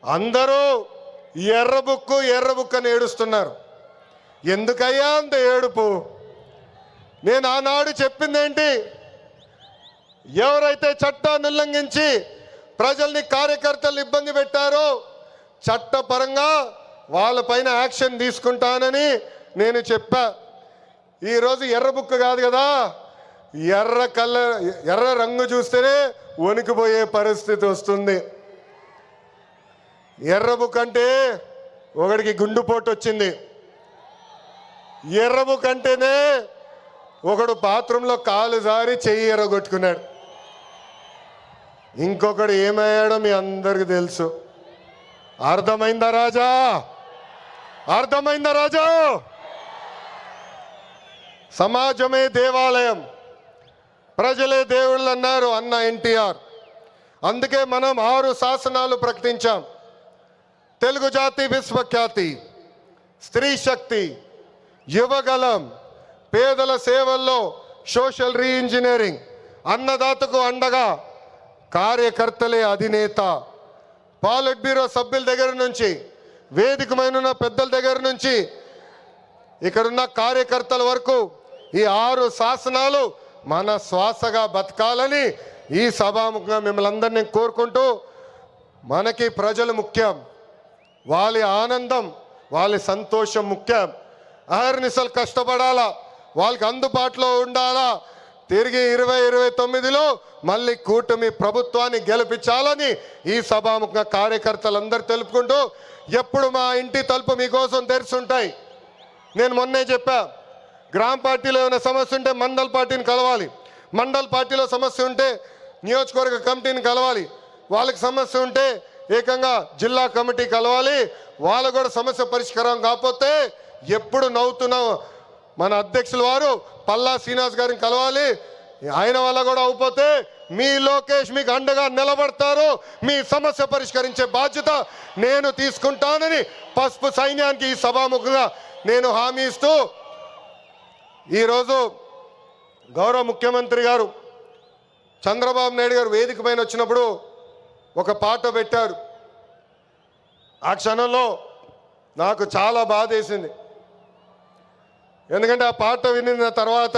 అందరూ ఎర్ర బుక్ అని ఏడుస్తున్నారు. ఎందుకయ్యా అంత ఏడుపు? నేను ఆనాడు చెప్పిందేంటి? ఎవరైతే చట్టాన్ని ఉల్లంఘించి ప్రజల్ని కార్యకర్తలు ఇబ్బంది పెట్టారో చట్టపరంగా వాళ్ళపైన యాక్షన్ తీసుకుంటానని నేను చెప్పా. ఈరోజు ఎర్ర బుక్ కాదు కదా, ఎర్ర రంగు చూస్తేనే వణికిపోయే పరిస్థితి వస్తుంది. ఎర్ర బుక్ అంటే ఒకడికి గుండుపోటు వచ్చింది. ఎర్ర బుక్ అంటేనే ఒకడు బాత్రూంలో కాలు జారి చెయ్యి ఎర్రగొట్టుకున్నాడు. ఇంకొకడు ఏమయ్యాడో మీ అందరికి తెలుసు. అర్థమైందా రాజా? అర్థమైందా రాజా? సమాజమే దేవాలయం, ప్రజలే దేవుళ్ళు అన్నారు అన్న ఎన్టీఆర్. అందుకే మనం 6 శాసనాలు ప్రకటించాం. తెలుగు జాతి విశ్వఖ్యాతి, స్త్రీ శక్తి, యువగలం, పేదల సేవల్లో సోషల్ రీఇంజనీరింగ్, అన్నదాతకు అండగా కార్యకర్తలే అధినేత. పాలిట్ బ్యూరో సభ్యుల దగ్గర నుంచి, వేదికమైన పెద్దల దగ్గర నుంచి, ఇక్కడున్న కార్యకర్తల వరకు ఈ 6 శాసనాలు మన శ్వాసగా బతకాలని ఈ సభాముఖంగా మిమ్మల్ని అందరినీ కోరుకుంటూ, మనకి ప్రజలు ముఖ్యం, వాళ్ళ ఆనందం, వాళ్ళ సంతోషం ముఖ్యం. అహర్నిశలు కష్టపడాలా, వాళ్ళకి అందుబాటులో ఉండాలా. తిరిగి 2029లో మళ్ళీ కూటమి ప్రభుత్వాన్ని గెలిపించాలని ఈ సభాముఖంగా కార్యకర్తలందరూ తెలుపుకుంటూ, ఎప్పుడు మా ఇంటి తలుపు మీకోసం తెరుచుంటాయి. నేను మొన్నే చెప్పా, గ్రామ పార్టీలో ఏమైనా సమస్య ఉంటే మండల్ పార్టీని కలవాలి, మండల్ పార్టీలో సమస్య ఉంటే నియోజకవర్గ కమిటీని కలవాలి, వాళ్ళకి సమస్య ఉంటే ఏకంగా జిల్లా కమిటీ కలవాలి. వాళ్ళు కూడా సమస్య పరిష్కారం కాకపోతే ఎప్పుడు నవ్వుతున్నాం మన అధ్యక్షుల వారు పల్లా శ్రీనివాస్ గారిని కలవాలి. ఆయన వల్ల కూడా అయిపోతే మీ లోకేష్ మీకు అండగా నిలబడతారు, మీ సమస్య పరిష్కరించే బాధ్యత నేను తీసుకుంటానని పసుపు సైన్యానికి ఈ సభాముఖంగా నేను హామీ ఇస్తూ, ఈరోజు గౌరవ ముఖ్యమంత్రి గారు చంద్రబాబు నాయుడు గారు వేదిక పైన వచ్చినప్పుడు ఒక పాట పెట్టారు. ఆ క్షణంలో నాకు చాలా బాధ వేసింది. ఎందుకంటే ఆ పాట వినిన తర్వాత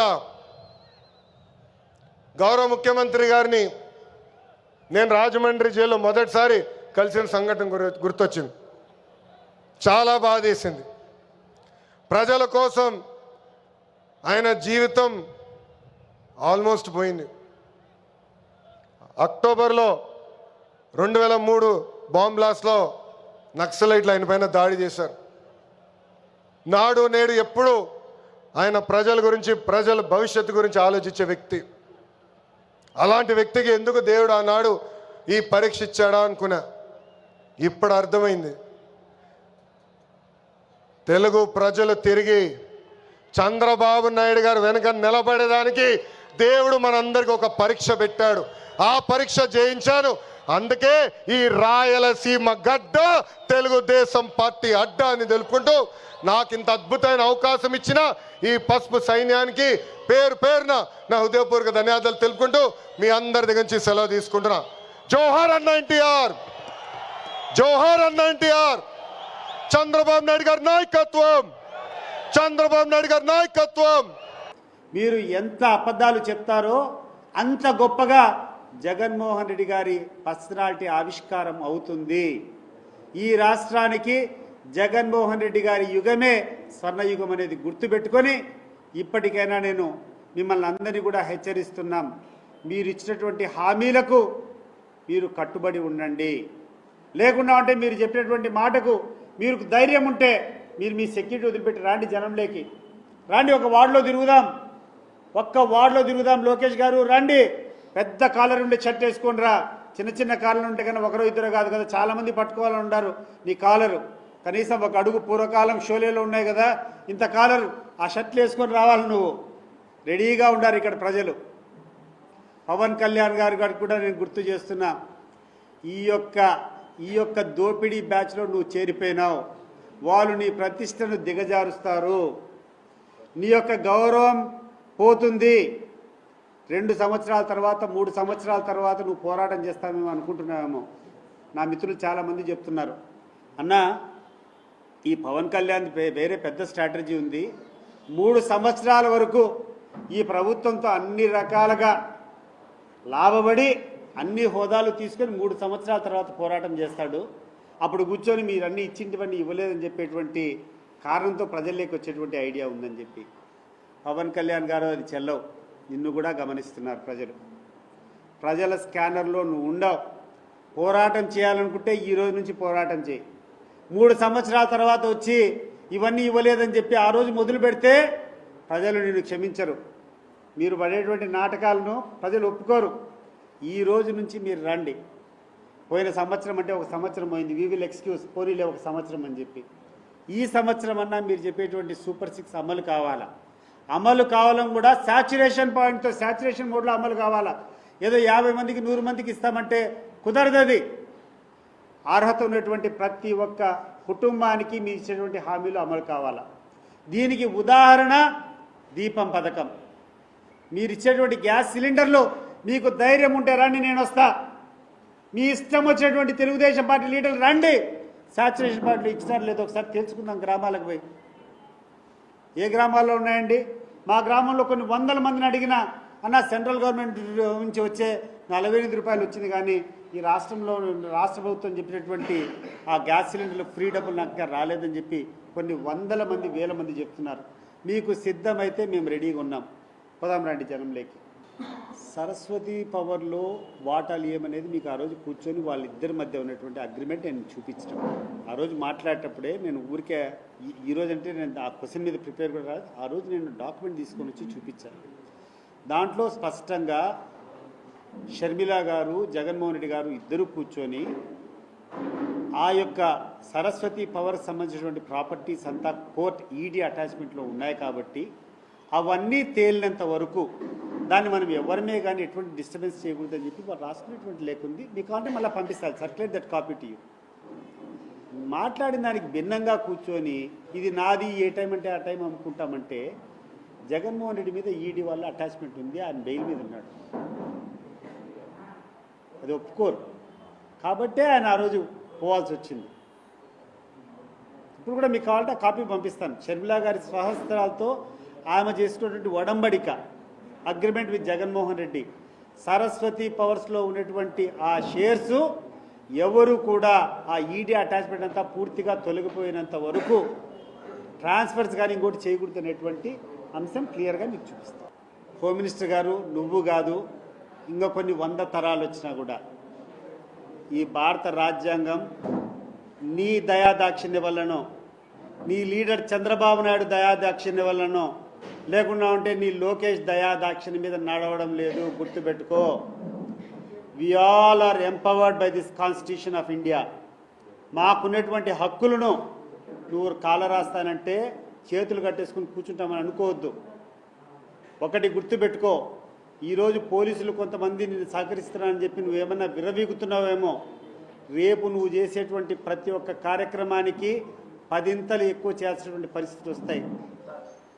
గౌరవ ముఖ్యమంత్రి గారిని నేను రాజమండ్రి జైల్లో మొదటిసారి కలిసిన సంఘటన గుర్తొచ్చింది. చాలా బాధ వేసింది. ప్రజల కోసం ఆయన జీవితం ఆల్మోస్ట్ పోయింది. అక్టోబర్లో 2003 బాంబ్ బ్లాస్ట్లో నక్సలైట్లు ఆయన పైన దాడి చేశారు. నాడు నేడు ఎప్పుడు ఆయన ప్రజల గురించి, ప్రజల భవిష్యత్తు గురించి ఆలోచించే వ్యక్తి. అలాంటి వ్యక్తికి ఎందుకు దేవుడు ఆనాడు ఈ పరీక్ష ఇచ్చాడా అనుకున్నా. ఇప్పుడు అర్థమైంది. తెలుగు ప్రజలు తిరిగి చంద్రబాబు నాయుడు గారు వెనక నిలబడేదానికి దేవుడు మనందరికీ ఒక పరీక్ష పెట్టాడు. ఆ పరీక్ష జయించాను. అందుకే ఈ రాయలసీమ గడ్డ తెలుగుదేశం పార్టీ అడ్డ అని తెలుపుకుంటూ, నాకు ఇంత అద్భుతమైన అవకాశం ఇచ్చిన ఈ పసుపు సైన్యానికి పేరు పేరున నా హృదయపూర్వక ధన్యవాదాలు తెలుపుకుంటూ మీ అందరి దగ్గర నుంచి సెలవు తీసుకుంటున్నా. జోహార్ అన్న ఎన్టీఆర్, జోహార్ అన్న ఎన్టీఆర్. చంద్రబాబు నాయుడు గారి నాయకత్వం, చంద్రబాబు నాయుడు గారి నాయకత్వం. మీరు ఎంత అబద్ధాలు చెప్తారో అంత గొప్పగా జగన్మోహన్ రెడ్డి గారి పర్సనాలిటీ ఆవిష్కారం అవుతుంది. ఈ రాష్ట్రానికి జగన్మోహన్ రెడ్డి గారి యుగమే స్వర్ణయుగం అనేది గుర్తుపెట్టుకొని ఇప్పటికైనా నేను మిమ్మల్ని అందరినీ కూడా హెచ్చరిస్తున్నాం. మీరు ఇచ్చినటువంటి హామీలకు మీరు కట్టుబడి ఉండండి. లేకుండా అంటే మీరు చెప్పినటువంటి మాటకు మీరు ధైర్యం ఉంటే మీరు మీ సెక్యూరిటీ వదిలిపెట్టి రాండి, జనంలోకి రాండి, ఒక వార్డులో తిరుగుదాం, ఒక్క వార్డులో తిరుగుదాం. లోకేష్ గారు రండి, పెద్ద కాలర్ ఉండే షర్ట్ వేసుకొని రా. చిన్న చిన్న కాలర్ ఉంటే కానీ ఒకరో ఇద్దరు కాదు కదా, చాలామంది పట్టుకోవాలని ఉన్నారు నీ కాలరు. కనీసం ఒక అడుగు పూర్వకాలం షోలేలో ఉన్నాయి కదా, ఇంత కాలరు ఆ షర్ట్లు వేసుకొని రావాలి. నువ్వు రెడీగా ఉండారు ఇక్కడ ప్రజలు. పవన్ కళ్యాణ్ గారికి కూడా నేను గుర్తు చేస్తున్నా, ఈ యొక్క దోపిడీ బ్యాచ్లో నువ్వు చేరిపోయినావు. వాళ్ళు నీ ప్రతిష్టను దిగజారుస్తారు, నీ యొక్క గౌరవం పోతుంది. 2 సంవత్సరాల తర్వాత 3 సంవత్సరాల తర్వాత నువ్వు పోరాటం చేస్తామేమో అనుకుంటున్నావేమో. నా మిత్రులు చాలామంది చెప్తున్నారు, అన్న ఈ పవన్ కళ్యాణ్ వేరే పెద్ద స్ట్రాటజీ ఉంది, 3 సంవత్సరాల వరకు ఈ ప్రభుత్వంతో అన్ని రకాలుగా లాభపడి అన్ని హోదాలు తీసుకొని 3 సంవత్సరాల తర్వాత పోరాటం చేస్తాడు, అప్పుడు కూర్చొని మీరు అన్నీ ఇచ్చింటివన్నీ ఇవ్వలేదని చెప్పేటువంటి కారణంతో ప్రజల్లోకి వచ్చేటువంటి ఐడియా ఉందని చెప్పి. పవన్ కళ్యాణ్ గారు అది చెల్లవు, నిన్ను కూడా గమనిస్తున్నారు ప్రజల స్కానర్లో నువ్వు ఉండవు. పోరాటం చేయాలనుకుంటే ఈ రోజు నుంచి పోరాటం చేయి. 3 సంవత్సరాల తర్వాత వచ్చి ఇవన్నీ ఇవ్వలేదని చెప్పి ఆ రోజు మొదలు పెడితే ప్రజలు నిన్ను క్షమించరు. మీరు పడేటువంటి నాటకాలను ప్రజలు ఒప్పుకోరు. ఈ రోజు నుంచి మీరు రండి. పోయిన సంవత్సరం అంటే 1 సంవత్సరం పోయింది, వీ విల్ ఎక్స్క్యూజ్ పోనీలే 1 సంవత్సరం అని చెప్పి. ఈ సంవత్సరం అన్నా మీరు చెప్పేటువంటి సూపర్ 6 అమలు కావాలా. అమలు కావాలని కూడా శాచ్యురేషన్ పాయింట్తో శాచ్యురేషన్ మోడ్లో అమలు కావాలా. ఏదో 50 మందికి 100 మందికి ఇస్తామంటే కుదరదది. అర్హత ఉన్నటువంటి ప్రతి ఒక్క కుటుంబానికి మీ ఇచ్చేటువంటి హామీలు అమలు కావాలా. దీనికి ఉదాహరణ దీపం పథకం. మీరు ఇచ్చేటువంటి గ్యాస్ సిలిండర్లు మీకు ధైర్యం ఉంటే రండి, నేను వస్తా. మీ ఇష్టం వచ్చేటువంటి తెలుగుదేశం పార్టీ లీడర్లు రండి. శాచ్యురేషన్ పార్టీలు ఇచ్చినారు లేదో ఒకసారి తెలుసుకుందాం. గ్రామాలకు పోయి ఏ గ్రామాల్లో ఉన్నాయండి? మా గ్రామంలో కొన్ని 100 మందిని అడిగినా అన్న సెంట్రల్ గవర్నమెంట్ నుంచి వచ్చే 48 రూపాయలు వచ్చింది, కానీ ఈ రాష్ట్రంలో రాష్ట్ర ప్రభుత్వం చెప్పినటువంటి ఆ గ్యాస్ సిలిండర్లు ఫ్రీ డబ్బులు నాకు రాలేదని చెప్పి కొన్ని 100 మంది 1000 మంది చెప్తున్నారు. మీకు సిద్ధమైతే మేము రెడీగా ఉన్నాం, పోదాం రండి జనంలోకి. సరస్వతి పవర్లో వాటాలు ఏమనేది మీకు ఆ రోజు కూర్చొని వాళ్ళిద్దరి మధ్య ఉన్నటువంటి అగ్రిమెంట్ నేను చూపించడం. ఆ రోజు మాట్లాడేటప్పుడే నేను ఊరికే ఈరోజు అంటే నేను ఆ క్వశ్చన్ మీద ప్రిపేర్ కూడా రాదు, ఆ రోజు నేను డాక్యుమెంట్ తీసుకొని వచ్చి చూపించాను. దాంట్లో స్పష్టంగా షర్మిల గారు, జగన్మోహన్ రెడ్డి గారు ఇద్దరు కూర్చొని ఆ యొక్క సరస్వతి పవర్కి సంబంధించినటువంటి ప్రాపర్టీస్ అంతా కోర్ట్ ఈడీ అటాచ్మెంట్లో ఉన్నాయి కాబట్టి అవన్నీ తేలినంత వరకు దాన్ని మనం ఎవరిమే కానీ ఎటువంటి డిస్టర్బెన్స్ చేయకూడదని చెప్పి వారు రాసుకునేటువంటి లేకుంది. మీకు అంటే మళ్ళీ పంపిస్తారు, circulate that copy to you. మాట్లాడిన దానికి భిన్నంగా కూర్చొని ఇది నాది, ఏ టైం అంటే ఆ టైం అమ్ముకుంటామంటే జగన్మోహన్ రెడ్డి మీద ఈడీ వాళ్ళ అటాచ్మెంట్ ఉంది, ఆయన బెయిల్ మీద ఉన్నాడు, అది ఒప్పుకోరు కాబట్టే ఆయన ఆ రోజు పోవాల్సి వచ్చింది. ఇప్పుడు కూడా మీకు కావాలంటే కాపీ పంపిస్తాను. షర్మిలా గారి స్వహస్తాలతో ఆమె చేసుకున్నటువంటి ఒడంబడిక అగ్రిమెంట్ విత్ జగన్మోహన్ రెడ్డి, సరస్వతి పవర్స్లో ఉన్నటువంటి ఆ షేర్స్ ఎవరు కూడా ఆ ఈడీ అటాచ్మెంట్ అంతా పూర్తిగా తొలగిపోయినంత వరకు ట్రాన్స్ఫర్స్ కానీ ఇంకోటి చేయకూడదనేటువంటి అంశం క్లియర్గా మీకు చూపిస్తాం. హోమ్ మినిస్టర్ గారు, నువ్వు కాదు ఇంకా కొన్ని 100 తరాలు వచ్చినా కూడా ఈ భారత రాజ్యాంగం నీ దయాదాక్షిణ్య వల్లనో, నీ లీడర్ చంద్రబాబు నాయుడు దయాదాక్షిణ్య వల్లనో, లేకుండా ఉంటే నీ లోకేష్ దయాదాక్షిణ్య మీద నడవడం లేదు. గుర్తుపెట్టుకో, we all are empowered by this constitution of India. మాకున్నటువంటి హక్కులను నువ్వు కాలరాస్తానంటే చేతులు కట్టేసుకుని కూర్చుంటామని అనుకోవద్దు. ఒకటి గుర్తుపెట్టుకో, ఈరోజు పోలీసులు కొంతమంది నిన్ను సహకరిస్తున్నారని చెప్పి నువ్వేమన్నా విరవీగుతున్నావేమో, రేపు నువ్వు చేసేటువంటి ప్రతి ఒక్క కార్యక్రమానికి 10 ఇంతలు ఎక్కువ చేయాల్సినటువంటి పరిస్థితులు వస్తాయి.